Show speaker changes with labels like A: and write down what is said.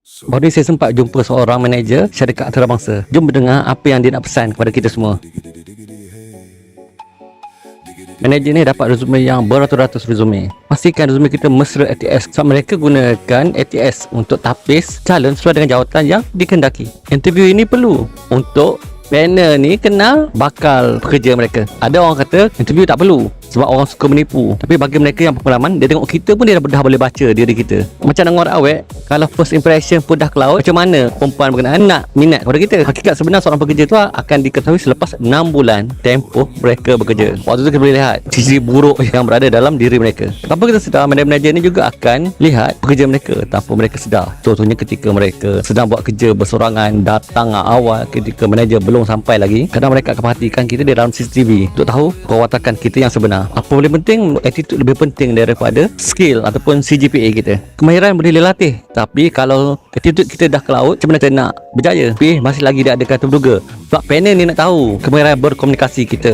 A: Baru ni saya sempat jumpa seorang manager syarikat antarabangsa. Jom mendengar apa yang dia nak pesan kepada kita semua. Manager ni dapat resume yang beratus-ratus resume. Pastikan resume kita mesra ATS. Sebab mereka gunakan ATS untuk tapis calon sesuai dengan jawatan yang dikehendaki. Interview ini perlu untuk panel ni kenal bakal pekerja mereka. Ada orang kata interview tak perlu sebab orang suka menipu. Tapi bagi mereka yang berpengalaman, dia tengok kita pun dia dah boleh baca diri kita. Macam dengar awet, kalau first impression pun dah cloud, macam mana perempuan berkenaan nak minat kepada kita? Hakikat sebenar seorang pekerja tu akan diketahui selepas 6 bulan tempoh mereka bekerja. Waktu tu kita boleh lihat sisi buruk yang berada dalam diri mereka. Tanpa kita sedar, manager ni juga akan lihat pekerja mereka tanpa mereka sedar. Contohnya ketika mereka sedang buat kerja bersorangan, datang awal ketika manager belum sampai lagi, kadang mereka akan perhatikan kita di dalam CCTV untuk tahu perwatakan kita yang sebenar. Apa boleh penting, attitude lebih penting daripada skill ataupun CGPA kita. Kemahiran boleh dilatih, tapi kalau attitude kita dah ke laut, macam mana kita nak berjaya? Tapi masih lagi dia ada kata berduga. Sebab panel ni nak tahu kemahiran berkomunikasi kita.